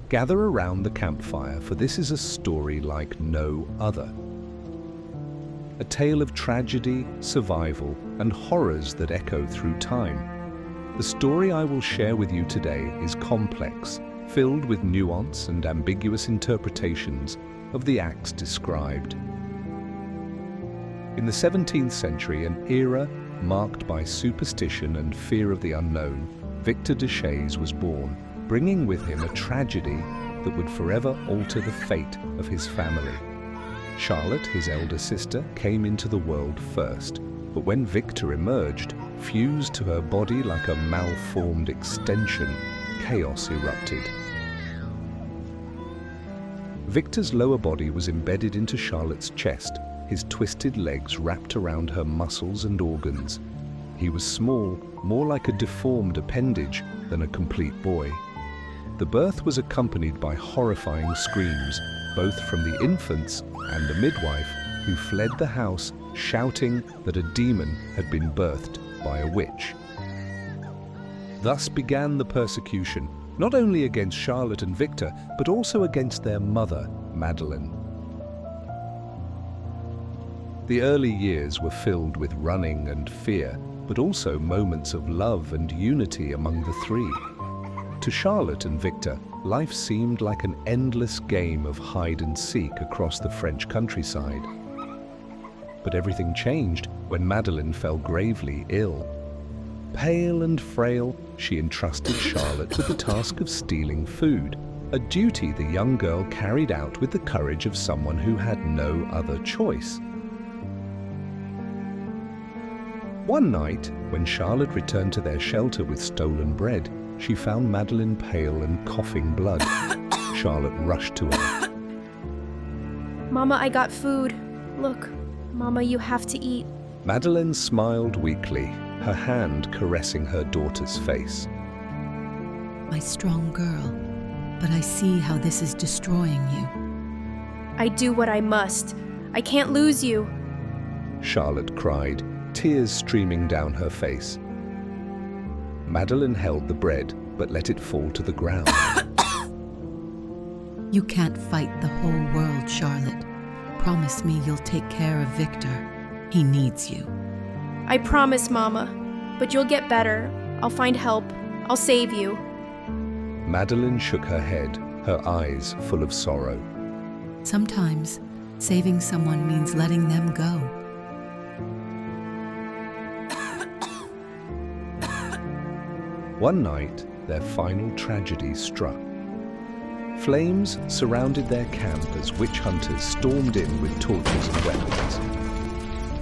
Gather around the campfire, for this is a story like no other. A tale of tragedy, survival, and horrors that echo through time. The story I will share with you today is complex, filled with nuance and ambiguous interpretations of the acts described. In the 17th century, an era marked by superstition and fear of the unknown, Victor de Shays was born, bringing with him a tragedy that would forever alter the fate of his family. Charlotte, his elder sister, came into the world first, but when Victor emerged, fused to her body like a malformed extension, chaos erupted. Victor's lower body was embedded into Charlotte's chest, his twisted legs wrapped around her muscles and organs. He was small, more like a deformed appendage than a complete boy. The birth was accompanied by horrifying screams, both from the infants and the midwife, who fled the house, shouting that a demon had been birthed by a witch. Thus began the persecution, not only against Charlotte and Victor, but also against their mother, Madeleine. The early years were filled with running and fear, but also moments of love and unity among the three. To Charlotte and Victor, life seemed like an endless game of hide and seek across the French countryside. But everything changed when Madeleine fell gravely ill. Pale and frail, she entrusted Charlotte with the task of stealing food, a duty the young girl carried out with the courage of someone who had no other choice. One night, when Charlotte returned to their shelter with stolen bread, she found Madeleine pale and coughing blood. Charlotte rushed to her. Mama, I got food. Look, Mama, you have to eat. Madeleine smiled weakly, her hand caressing her daughter's face. My strong girl, but I see how this is destroying you. I do what I must. I can't lose you. Charlotte cried, tears streaming down her face. Madeleine held the bread, but let it fall to the ground. You can't fight the whole world, Charlotte. Promise me you'll take care of Victor. He needs you. I promise, Mama. But you'll get better. I'll find help. I'll save you. Madeleine shook her head, her eyes full of sorrow. Sometimes, saving someone means letting them go. One night, their final tragedy struck. Flames surrounded their camp as witch hunters stormed in with torches and weapons.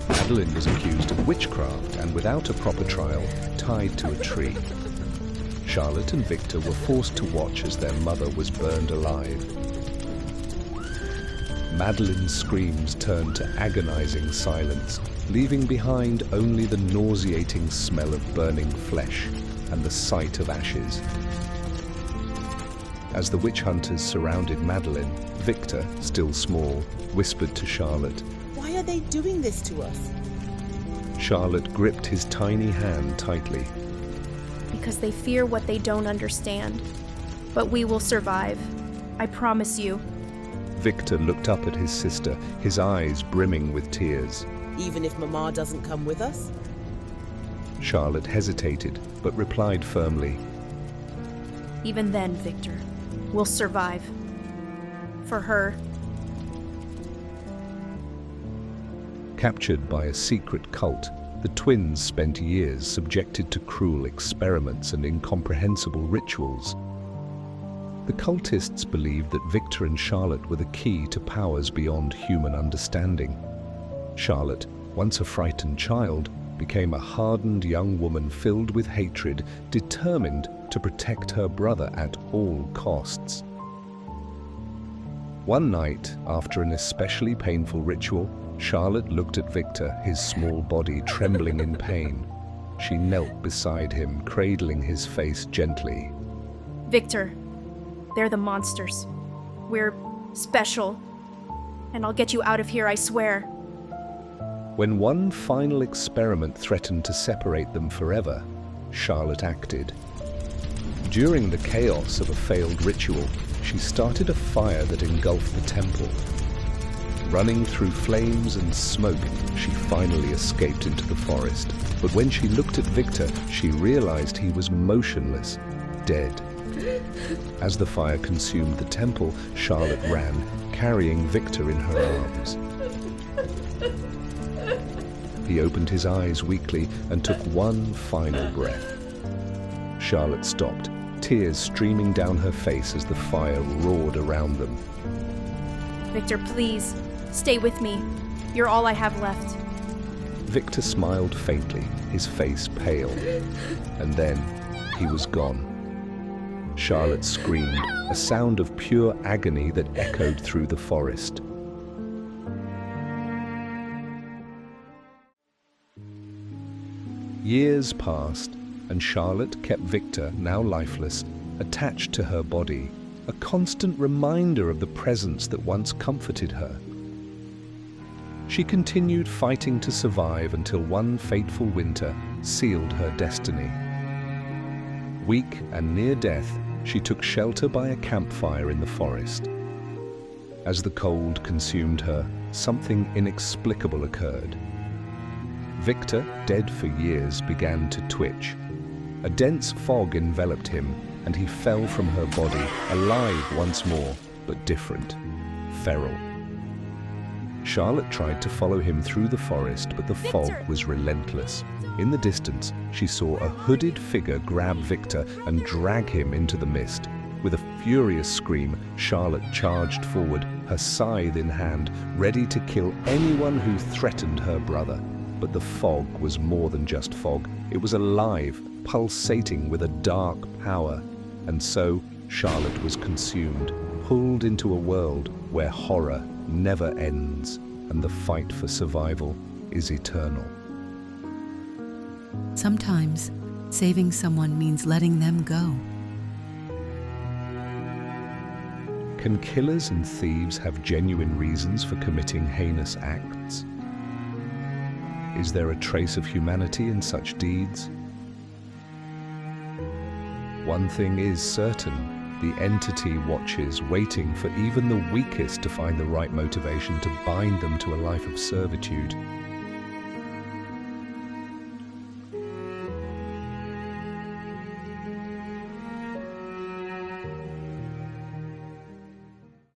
Madeleine was accused of witchcraft and, without a proper trial, tied to a tree. Charlotte and Victor were forced to watch as their mother was burned alive. Madeleine's screams turned to agonizing silence, leaving behind only the nauseating smell of burning flesh and the sight of ashes. As the witch hunters surrounded Madeleine, Victor, still small, whispered to Charlotte. Why are they doing this to us? Charlotte gripped his tiny hand tightly. Because they fear what they don't understand. But we will survive. I promise you. Victor looked up at his sister, his eyes brimming with tears. Even if Mama doesn't come with us? Charlotte hesitated, but replied firmly. Even then, Victor, we'll survive. For her. Captured by a secret cult, the twins spent years subjected to cruel experiments and incomprehensible rituals. The cultists believed that Victor and Charlotte were the key to powers beyond human understanding. Charlotte, once a frightened child, became a hardened young woman filled with hatred, determined to protect her brother at all costs. One night, after an especially painful ritual, Charlotte looked at Victor, his small body trembling in pain. She knelt beside him, cradling his face gently. Victor, they're the monsters. We're special. And I'll get you out of here, I swear. When one final experiment threatened to separate them forever, Charlotte acted. During the chaos of a failed ritual, she started a fire that engulfed the temple. Running through flames and smoke, she finally escaped into the forest. But when she looked at Victor, she realized he was motionless, dead. As the fire consumed the temple, Charlotte ran, carrying Victor in her arms. He opened his eyes weakly and took one final breath. Charlotte stopped, tears streaming down her face as the fire roared around them. Victor, please, stay with me. You're all I have left. Victor smiled faintly, his face pale, and then he was gone. Charlotte screamed, a sound of pure agony that echoed through the forest. Years passed, and Charlotte kept Victor, now lifeless, attached to her body, a constant reminder of the presence that once comforted her. She continued fighting to survive until one fateful winter sealed her destiny. Weak and near death, she took shelter by a campfire in the forest. As the cold consumed her, something inexplicable occurred. Victor, dead for years, began to twitch. A dense fog enveloped him, and he fell from her body, alive once more, but different, feral. Charlotte tried to follow him through the forest, but the fog was relentless. In the distance, she saw a hooded figure grab Victor and drag him into the mist. With a furious scream, Charlotte charged forward, her scythe in hand, ready to kill anyone who threatened her brother. But the fog was more than just fog. It was alive, pulsating with a dark power. And so, Charlotte was consumed, pulled into a world where horror never ends, and the fight for survival is eternal. Sometimes, saving someone means letting them go. Can killers and thieves have genuine reasons for committing heinous acts? Is there a trace of humanity in such deeds? One thing is certain. The entity watches, waiting for even the weakest to find the right motivation to bind them to a life of servitude.